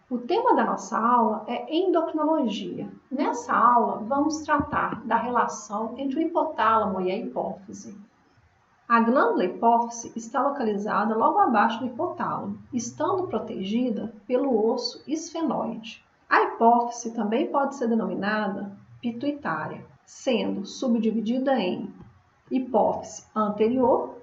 O tema da nossa aula é endocrinologia. Nessa aula, vamos tratar da relação entre o hipotálamo e a hipófise. A glândula hipófise está localizada logo abaixo do hipotálamo, estando protegida pelo osso esfenoide. A hipófise também pode ser denominada pituitária, sendo subdividida em hipófise anterior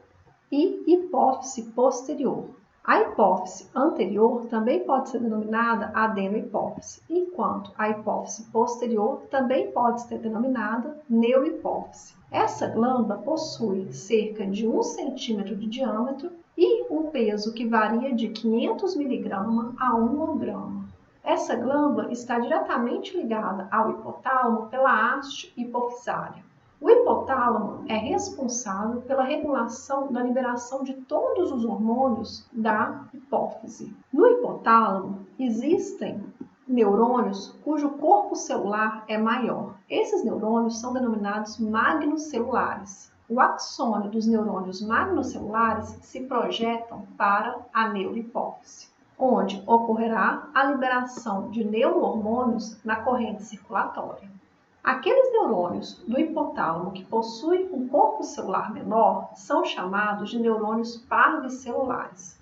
e hipófise posterior. A hipófise anterior também pode ser denominada adenohipófise, enquanto a hipófise posterior também pode ser denominada neurohipófise. Essa glândula possui cerca de 1 centímetro de diâmetro e um peso que varia de 500 mg a 1 grama. Essa glândula está diretamente ligada ao hipotálamo pela haste hipofisária. O hipotálamo é responsável pela regulação da liberação de todos os hormônios da hipófise. No hipotálamo existem neurônios cujo corpo celular é maior. Esses neurônios são denominados magnocelulares. O axônio dos neurônios magnocelulares se projetam para a neurohipófise, onde ocorrerá a liberação de neurohormônios na corrente circulatória. Aqueles neurônios do hipotálamo que possuem um corpo celular menor são chamados de neurônios parvicelulares.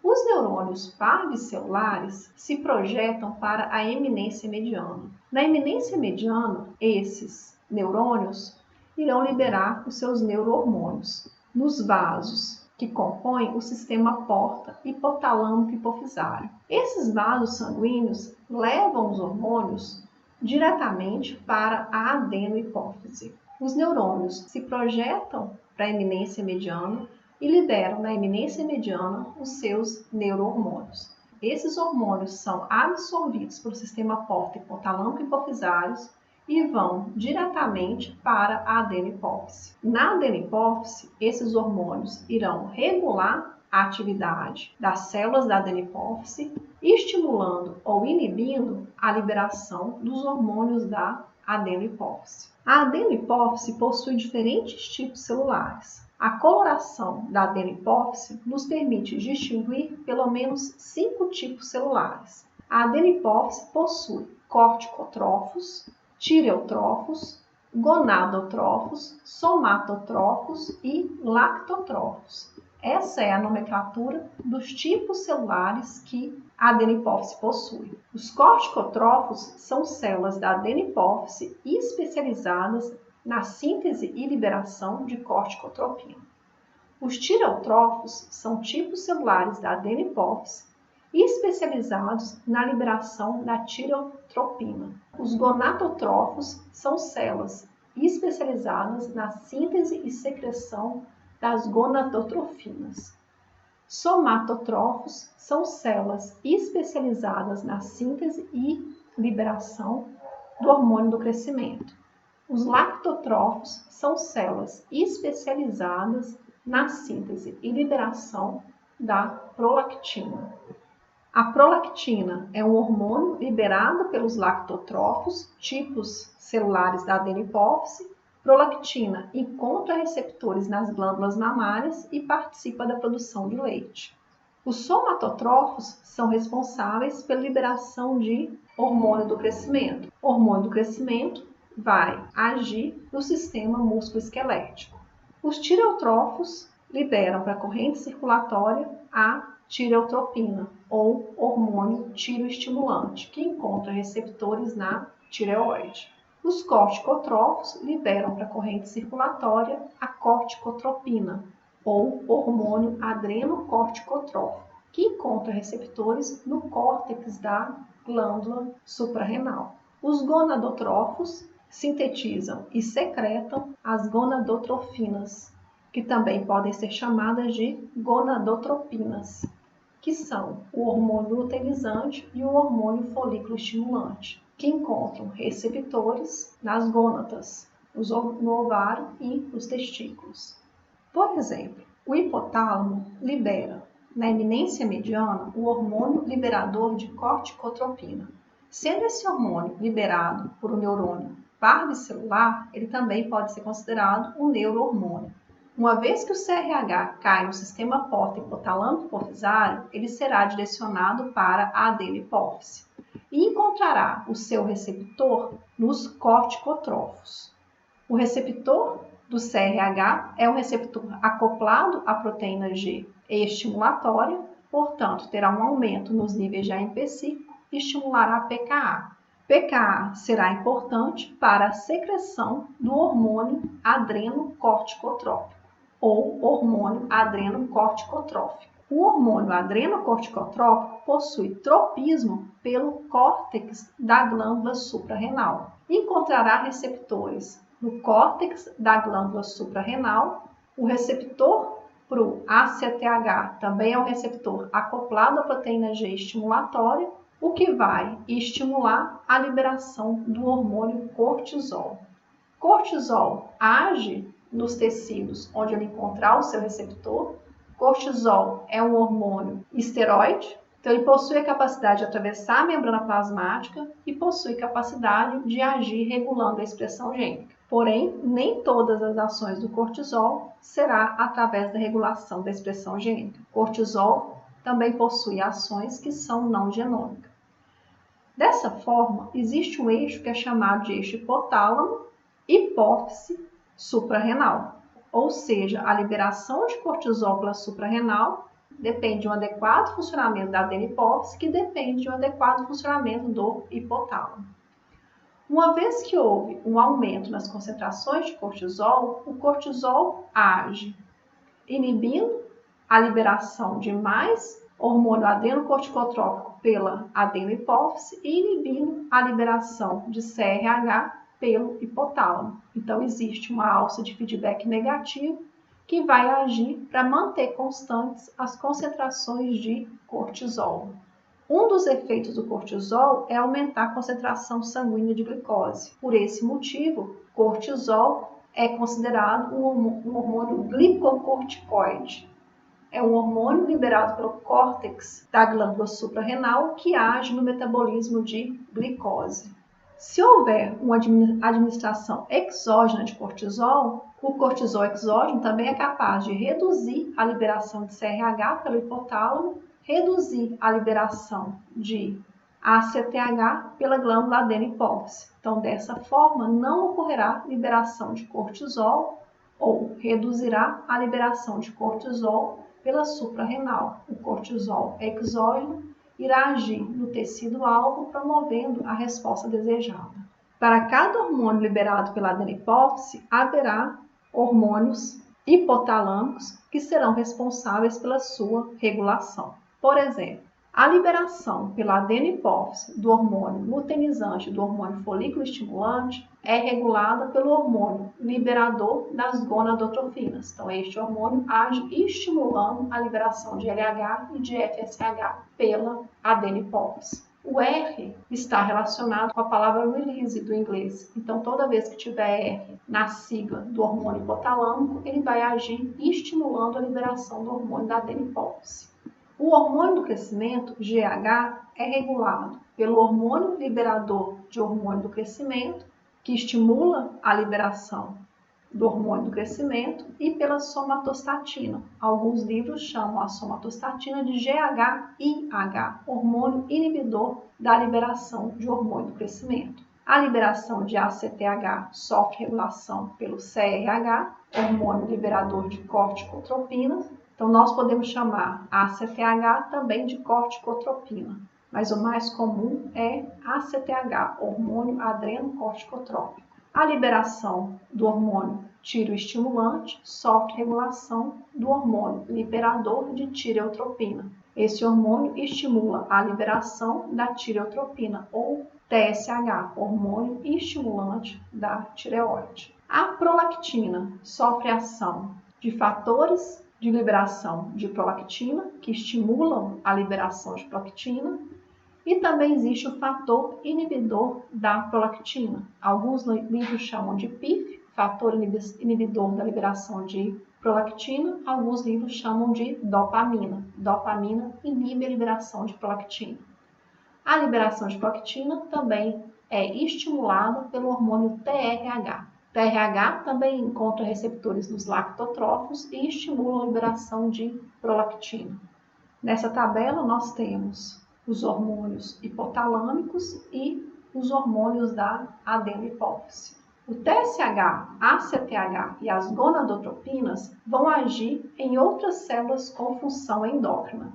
Os neurônios parvicelulares se projetam para a eminência mediana. Na eminência mediana, esses neurônios irão liberar os seus neurohormônios nos vasos que compõem o sistema porta hipotalâmico-hipofisário. Esses vasos sanguíneos levam os hormônios diretamente para a adenohipófise. Os neurônios se projetam para a eminência mediana e liberam na eminência mediana os seus neurohormônios. Esses hormônios são absorvidos pelo sistema porta hipotalâmico-hipofisário e vão diretamente para a adenohipófise. Na adenohipófise, esses hormônios irão regular a atividade das células da adenohipófise, estimulando ou inibindo a liberação dos hormônios da adenohipófise. A adenohipófise possui diferentes tipos celulares. A coloração da adenohipófise nos permite distinguir pelo menos 5 tipos celulares. A adenohipófise possui corticotrófos, tireotrófos, gonadotrófos, somatotrófos e lactotrófos. Essa é a nomenclatura dos tipos celulares que a adenohipófise possui. Os corticotrófos são células da adenohipófise especializadas na síntese e liberação de corticotropina. Os tireotrófos são tipos celulares da adenohipófise especializados na liberação da tireotropina. Os gonadotrófos são células especializadas na síntese e secreção das gonadotrofinas. Somatotrófos são células especializadas na síntese e liberação do hormônio do crescimento. Os lactotrófos são células especializadas na síntese e liberação da prolactina. A prolactina é um hormônio liberado pelos lactotrófos, tipos celulares da adenohipófise. Prolactina encontra receptores nas glândulas mamárias e participa da produção de leite. Os somatotrófos são responsáveis pela liberação de hormônio do crescimento. O hormônio do crescimento vai agir no sistema músculo-esquelético. Os tireotrófos liberam para a corrente circulatória a tireotropina, ou hormônio tiroestimulante, que encontra receptores na tireoide. Os corticotrófos liberam para a corrente circulatória a corticotropina, ou hormônio adrenocorticotrófico, que encontra receptores no córtex da glândula suprarrenal. Os gonadotrófos sintetizam e secretam as gonadotrofinas, que também podem ser chamadas de gonadotropinas, que são o hormônio luteinizante e o hormônio folículo estimulante, que encontram receptores nas gônadas, no ovário e nos testículos. Por exemplo, o hipotálamo libera, na eminência mediana, o hormônio liberador de corticotropina. Sendo esse hormônio liberado por um neurônio parvicelular, ele também pode ser considerado um neurohormônio. Uma vez que o CRH cai no sistema porta hipotalâmico hipofisário, ele será direcionado para a adenohipófise e encontrará o seu receptor nos corticotrófos. O receptor do CRH é um receptor acoplado à proteína G estimulatória, portanto, terá um aumento nos níveis de AMP5 e estimulará a PKA. PKA será importante para a secreção do hormônio adrenocorticotrópico ou hormônio adrenocorticotrófico. O hormônio adrenocorticotrópico possui tropismo pelo córtex da glândula suprarrenal. Encontrará receptores no córtex da glândula suprarrenal. O receptor para o ACTH também é um receptor acoplado à proteína G estimulatória, o que vai estimular a liberação do hormônio cortisol. Cortisol age nos tecidos onde ele encontrar o seu receptor. Cortisol é um hormônio esteroide, então ele possui a capacidade de atravessar a membrana plasmática e possui capacidade de agir regulando a expressão gênica. Porém, nem todas as ações do cortisol será através da regulação da expressão gênica. Cortisol também possui ações que são não genômicas. Dessa forma, existe um eixo que é chamado de eixo hipotálamo, hipófise, suprarrenal. Ou seja, a liberação de cortisol pela suprarrenal depende de um adequado funcionamento da adenohipófise, que depende de um adequado funcionamento do hipotálamo. Uma vez que houve um aumento nas concentrações de cortisol, o cortisol age inibindo a liberação de mais hormônio adenocorticotrópico pela adenohipófise e inibindo a liberação de CRH pelo hipotálamo. Então, existe uma alça de feedback negativo que vai agir para manter constantes as concentrações de cortisol. Um dos efeitos do cortisol é aumentar a concentração sanguínea de glicose. Por esse motivo, cortisol é considerado um hormônio glicocorticoide. É um hormônio liberado pelo córtex da glândula suprarrenal que age no metabolismo de glicose. Se houver uma administração exógena de cortisol, o cortisol exógeno também é capaz de reduzir a liberação de CRH pelo hipotálamo, reduzir a liberação de ACTH pela glândula adenohipófise. Então, dessa forma, não ocorrerá liberação de cortisol ou reduzirá a liberação de cortisol pela suprarrenal. O cortisol exógeno irá agir no tecido-alvo, promovendo a resposta desejada. Para cada hormônio liberado pela adenohipófise, haverá hormônios hipotalâmicos que serão responsáveis pela sua regulação. Por exemplo, a liberação pela adenohipófise do hormônio luteinizante e do hormônio folículo estimulante é regulada pelo hormônio liberador das gonadotrofinas. Então, este hormônio age estimulando a liberação de LH e de FSH pela adenohipófise. O R está relacionado com a palavra release do inglês. Então, toda vez que tiver R na sigla do hormônio hipotalâmico, ele vai agir estimulando a liberação do hormônio da adenohipófise. O hormônio do crescimento, GH, é regulado pelo hormônio liberador de hormônio do crescimento, que estimula a liberação do hormônio do crescimento, e pela somatostatina. Alguns livros chamam a somatostatina de GHIH, hormônio inibidor da liberação de hormônio do crescimento. A liberação de ACTH sofre regulação pelo CRH, hormônio liberador de corticotropinas. Então, nós podemos chamar a ACTH também de corticotropina, mas o mais comum é ACTH, hormônio adrenocorticotrópico. A liberação do hormônio tireoestimulante sofre regulação do hormônio liberador de tireotropina. Esse hormônio estimula a liberação da tireotropina, ou TSH, hormônio estimulante da tireoide. A prolactina sofre ação de fatores de liberação de prolactina, que estimulam a liberação de prolactina, e também existe o fator inibidor da prolactina. Alguns livros chamam de PIF, fator inibidor da liberação de prolactina, alguns livros chamam de dopamina. Dopamina inibe a liberação de prolactina. A liberação de prolactina também é estimulada pelo hormônio TRH. TRH também encontra receptores nos lactotrófos e estimula a liberação de prolactina. Nessa tabela nós temos os hormônios hipotalâmicos e os hormônios da adenopófise. O TSH, ACTH e as gonadotropinas vão agir em outras células com função endócrina.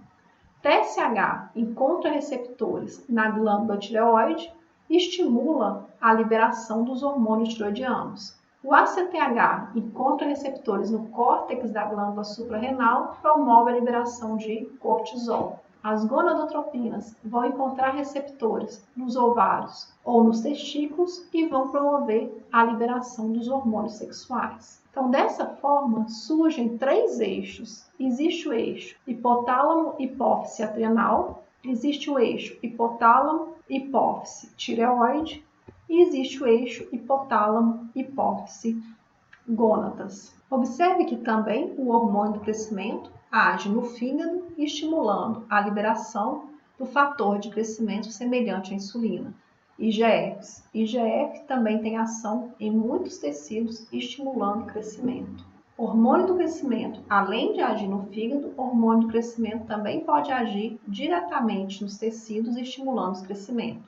TSH encontra receptores na glândula tireoide e estimula a liberação dos hormônios tiroidianos. O ACTH encontra receptores no córtex da glândula suprarrenal e promove a liberação de cortisol. As gonadotropinas vão encontrar receptores nos ovários ou nos testículos e vão promover a liberação dos hormônios sexuais. Então, dessa forma, surgem 3 eixos. Existe o eixo hipotálamo-hipófise adrenal, existe o eixo hipotálamo-hipófise tireoide e existe o eixo hipotálamo-hipófise gônadas. Observe que também o hormônio do crescimento age no fígado, estimulando a liberação do fator de crescimento semelhante à insulina, IGF. IGF também tem ação em muitos tecidos, estimulando o crescimento. O hormônio do crescimento, além de agir no fígado, o hormônio do crescimento também pode agir diretamente nos tecidos, estimulando o crescimento.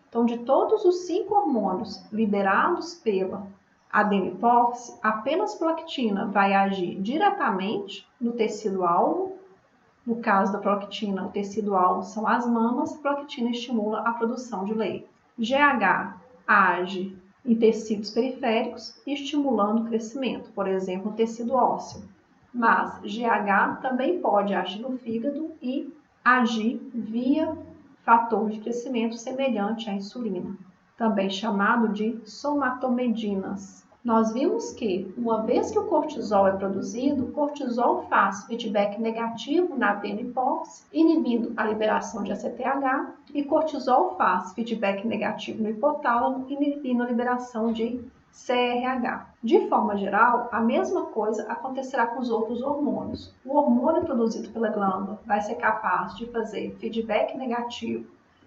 Então, de todos os 5 hormônios liberados pela adenopófise, apenas prolactina vai agir diretamente no tecido-alvo. No caso da prolactina, o tecido-alvo são as mamas, a prolactina estimula a produção de leite. GH age em tecidos periféricos, estimulando o crescimento, por exemplo, o tecido ósseo. Mas GH também pode agir no fígado e agir via fator de crescimento semelhante à insulina, também chamado de somatomedinas. Nós vimos que, uma vez que o cortisol é produzido, o cortisol faz feedback negativo na adenopófise, inibindo a liberação de ACTH, e cortisol faz feedback negativo no hipotálamo, inibindo a liberação de CRH. De forma geral, a mesma coisa acontecerá com os outros hormônios. O hormônio produzido pela glândula vai ser capaz de fazer feedback negativo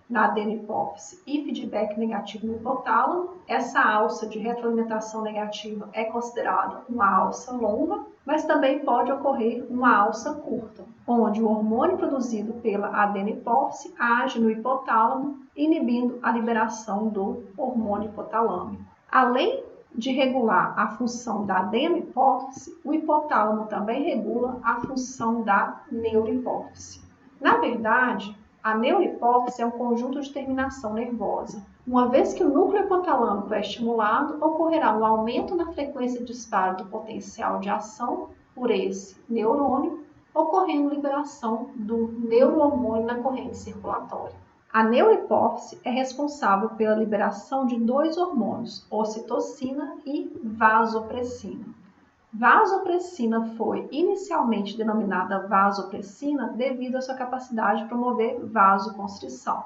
na adenopófise e feedback negativo no hipotálamo. Essa alça de retroalimentação negativa é considerada uma alça longa, mas também pode ocorrer uma alça curta, onde o hormônio produzido pela adenopófise age no hipotálamo, inibindo a liberação do hormônio hipotalâmico. Além de regular a função da adenopófise, o hipotálamo também regula a função da neurohipófise. Na verdade, a neurohipófise é um conjunto de terminação nervosa. Uma vez que o núcleo hipotalâmico é estimulado, ocorrerá um aumento na frequência de disparo do potencial de ação por esse neurônio, ocorrendo liberação do neurohormônio na corrente circulatória. A neurohipófise é responsável pela liberação de 2 hormônios, ocitocina e vasopressina. Vasopressina foi inicialmente denominada vasopressina devido à sua capacidade de promover vasoconstrição.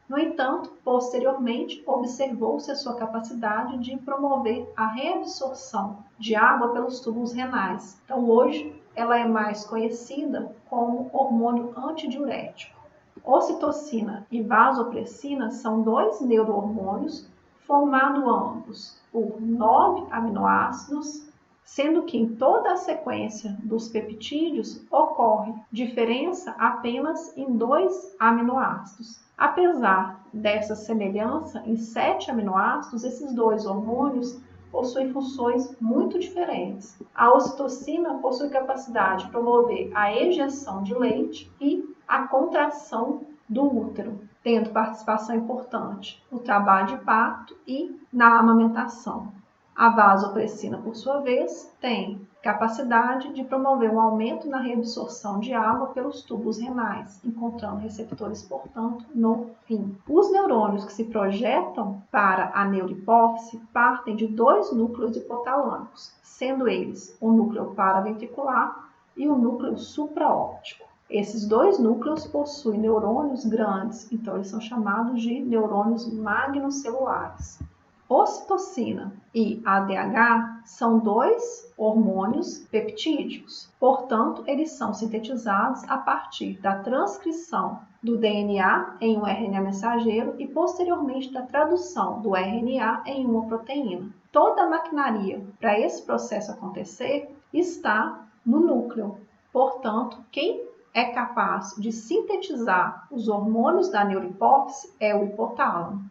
No entanto, posteriormente, observou-se a sua capacidade de promover a reabsorção de água pelos túbulos renais. Então, hoje, ela é mais conhecida como hormônio antidiurético. Ocitocina e vasopressina são 2 neurohormônios formados ambos por 9 aminoácidos, sendo que em toda a sequência dos peptídeos ocorre diferença apenas em 2 aminoácidos. Apesar dessa semelhança em 7 aminoácidos, esses 2 hormônios possuem funções muito diferentes. A ocitocina possui capacidade de promover a ejeção de leite e a contração do útero, tendo participação importante no trabalho de parto e na amamentação. A vasopressina, por sua vez, tem capacidade de promover um aumento na reabsorção de água pelos túbulos renais, encontrando receptores, portanto, no rim. Os neurônios que se projetam para a neurohipófise partem de 2 núcleos hipotalâmicos, sendo eles o núcleo paraventricular e o núcleo supraóptico. Esses 2 núcleos possuem neurônios grandes, então eles são chamados de neurônios magnocelulares. Ocitocina e ADH são 2 hormônios peptídicos, portanto, eles são sintetizados a partir da transcrição do DNA em um RNA mensageiro e posteriormente da tradução do RNA em uma proteína. toda a maquinaria para esse processo acontecer está no núcleo. Portanto, quem é capaz de sintetizar os hormônios da neurohipófise é o hipotálamo.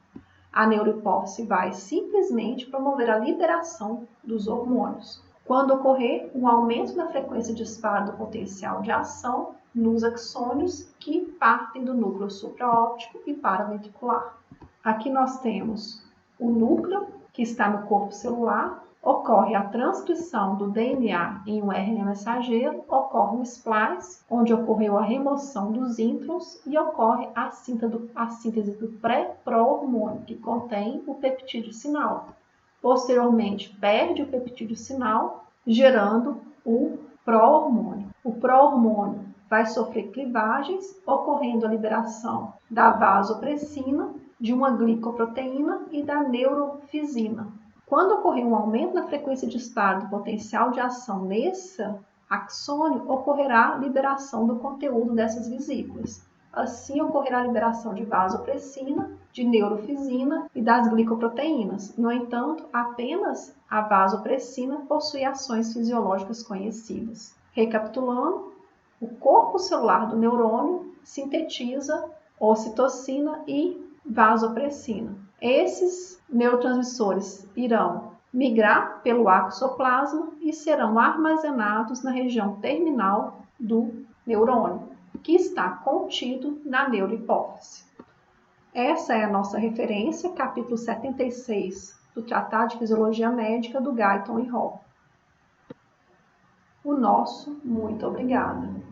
A neurohipófise vai simplesmente promover a liberação dos hormônios. Quando ocorrer um aumento na frequência de disparo do potencial de ação nos axônios que partem do núcleo supraóptico e paraventricular. Aqui nós temos o núcleo, que está no corpo celular, ocorre a transcrição do DNA em um RNA mensageiro, ocorre o splice, onde ocorreu a remoção dos introns e ocorre a síntese do pré-pró-hormônio, que contém o peptídeo sinal. Posteriormente, perde o peptídeo sinal, gerando o pró-hormônio. O pró-hormônio vai sofrer clivagens, ocorrendo a liberação da vasopressina, de uma glicoproteína e da neurofisina. Quando ocorrer um aumento na frequência de disparo do potencial de ação nesse axônio, ocorrerá a liberação do conteúdo dessas vesículas. Assim, ocorrerá a liberação de vasopressina, de neurofisina e das glicoproteínas. No entanto, apenas a vasopressina possui ações fisiológicas conhecidas. Recapitulando, o corpo celular do neurônio sintetiza ocitocina e vasopressina. Esses neurotransmissores irão migrar pelo axoplasma e serão armazenados na região terminal do neurônio, que está contido na neurohipófise. Essa é a nossa referência, capítulo 76 do Tratado de Fisiologia Médica do Guyton e Hall. O nosso muito obrigada.